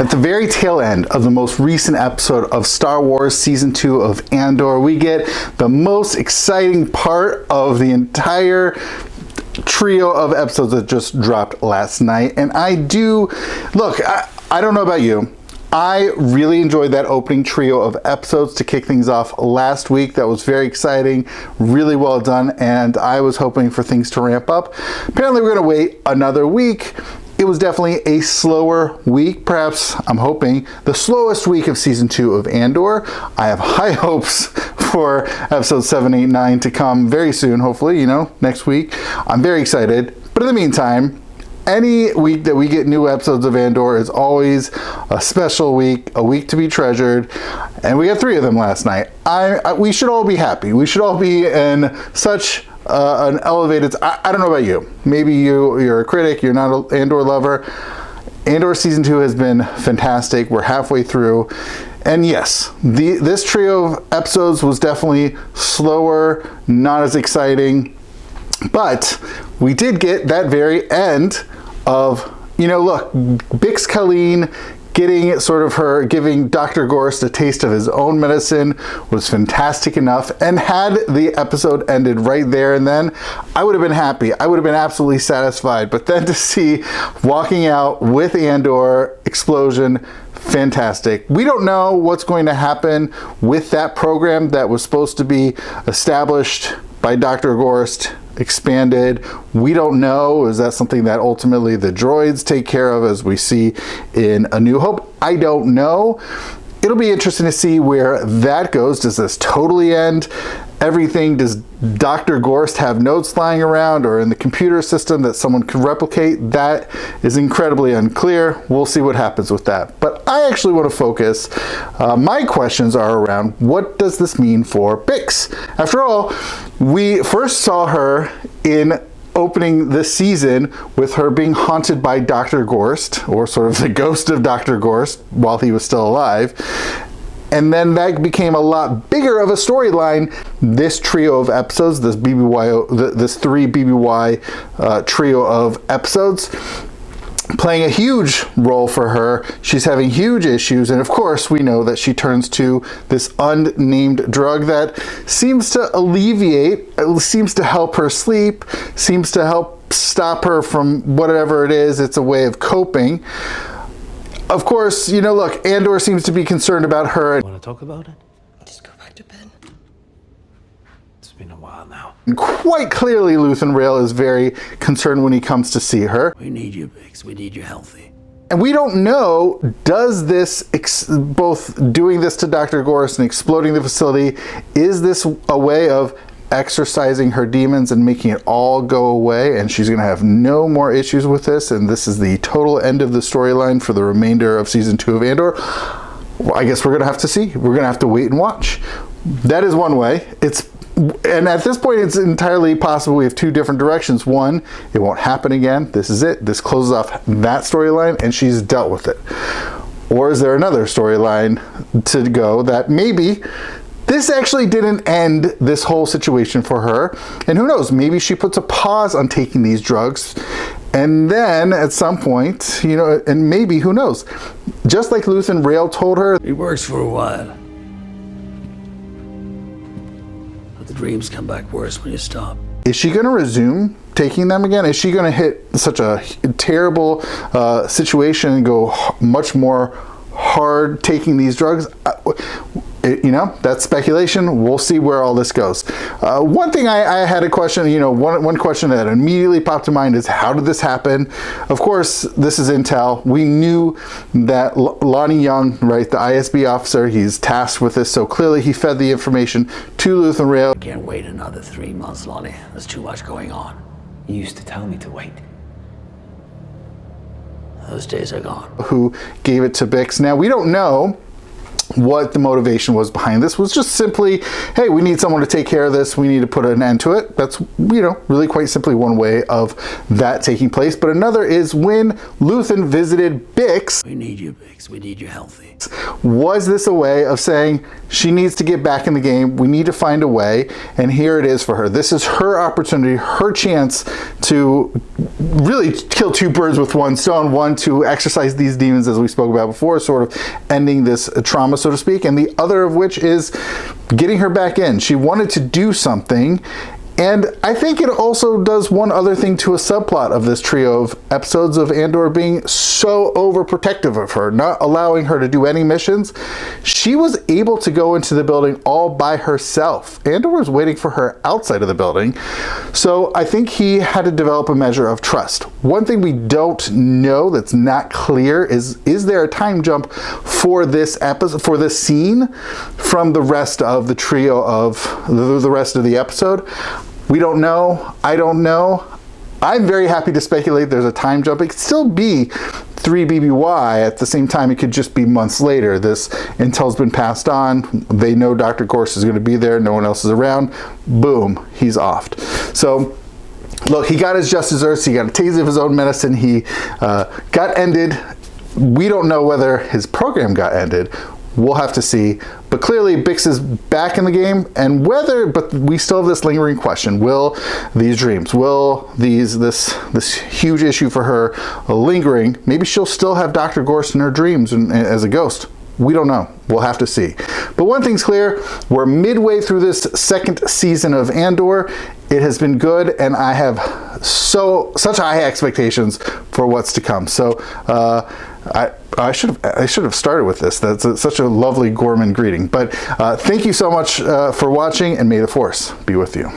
At the very tail end of the most recent episode of Star Wars Season 2 of Andor, we get the most exciting part of the entire trio of episodes that just dropped last night. And I don't know about you, I really enjoyed that opening trio of episodes to kick things off last week. That was very exciting, really well done, and I was hoping for things to ramp up. Apparently we're going to wait another week. It was definitely a slower week, perhaps, I'm hoping, the slowest week of Season 2 of Andor. I have high hopes for episodes 7, 8, 9 to come very soon, hopefully, next week. I'm very excited. But in the meantime, any week that we get new episodes of Andor is always a special week, a week to be treasured, and we got 3 of them last night. We should all be happy. We should all be in such an elevated... I don't know about you. Maybe you're a critic, you're not an Andor lover. Andor Season 2 has been fantastic. We're halfway through. And yes, this trio of episodes was definitely slower, not as exciting. But we did get that very end of, look, Bix Colleen giving Dr. Gorst a taste of his own medicine was fantastic enough. And had the episode ended right there and then, I would have been happy. I would have been absolutely satisfied. But then to see walking out with Andor, explosion, fantastic. We don't know what's going to happen with that program that was supposed to be established by Dr. Gorst, expanded. We don't know. Is that something that ultimately the droids take care of, as we see in A New Hope? I don't know. It'll be interesting to see where that goes. Does this totally end everything? Does Dr. Gorst have notes lying around or in the computer system that someone can replicate? That is incredibly unclear. We'll see what happens with that. But I actually want to focus, my questions are around, what does this mean for Bix? After all, we first saw her in opening this season with her being haunted by Dr. Gorst, or sort of the ghost of Dr. Gorst while he was still alive. And then that became a lot bigger of a storyline. This trio of episodes, this 3 BBY trio of episodes, playing a huge role for her. She's having huge issues, and of course we know that she turns to this unnamed drug that seems to alleviate, seems to help her sleep, seems to help stop her from whatever it is. It's a way of coping. Of course, look, Andor seems to be concerned about her. Want to talk about it? Just go back to bed. It's been a while now. And quite clearly, Luthen Rael is very concerned when he comes to see her. We need you, Bix. We need you healthy. And we don't know, does this, both doing this to Dr. Gorst and exploding the facility, is this a way of exorcising her demons and making it all go away, and she's going to have no more issues with this, and this is the total end of the storyline for the remainder of Season 2 of Andor? Well, I guess we're going to have to see. We're going to have to wait and watch. That is one way. And at this point, it's entirely possible we have 2 different directions. One, it won't happen again. This is it. This closes off that storyline, and she's dealt with it. Or is there another storyline to go that maybe this actually didn't end this whole situation for her? And who knows, maybe she puts a pause on taking these drugs, and then at some point, and maybe, who knows, just like Luthen Rael told her, It works for a while. But the dreams come back worse when you stop. is she going to resume taking them again? Is she going to hit such a terrible situation and go much more hard taking these drugs? That's speculation. We'll see where all this goes. One thing I had a question, one question that immediately popped to mind is, how did this happen? Of course, this is intel. We knew that Lonnie Young, right, the ISB officer, he's tasked with this, so clearly he fed the information to Luthen Rael. Can't wait another 3 months, Lonnie. There's too much going on. You used to tell me to wait. Those days are gone. Who gave it to Bix. Now, we don't know what the motivation was behind this was just simply, hey, we need someone to take care of this. We need to put an end to it. That's, really quite simply one way of that taking place. But another is when Luthen visited Bix. We need you, Biggs. We need you healthy. Was this a way of saying she needs to get back in the game? We need to find a way. And here it is for her. This is her opportunity, her chance to really kill two birds with one stone. One, to exercise these demons, as we spoke about before, sort of ending this trauma, so to speak, and the other of which is getting her back in. She wanted to do something, and I think it also does one other thing to a subplot of this trio of episodes of Andor being so overprotective of her, not allowing her to do any missions. She was able to go into the building all by herself. Andor was waiting for her outside of the building, so I think he had to develop a measure of trust. One thing we don't know, that's not clear, is there a time jump for this episode, for this scene, from the rest of the trio of the rest of the episode? We don't know. I don't know. I'm very happy to speculate there's a time jump. It could still be 3 BBY. At the same time, it could just be months later. This intel's been passed on. They know Dr. Gorse is going to be there. No one else is around. Boom, he's offed. So, look, he got his just desserts. He got a taste of his own medicine. He got ended. We don't know whether his program got ended. We'll have to see. But clearly, Bix is back in the game, and but we still have this lingering question: will these dreams, will this huge issue for her lingering? Maybe she'll still have Dr. Gorse in her dreams and as a ghost. We don't know. We'll have to see. But one thing's clear: we're midway through this second season of Andor. It has been good, and I have such high expectations for what's to come. So I should have started with this. That's such a lovely Gorman greeting. But thank you so much for watching, and may the Force be with you.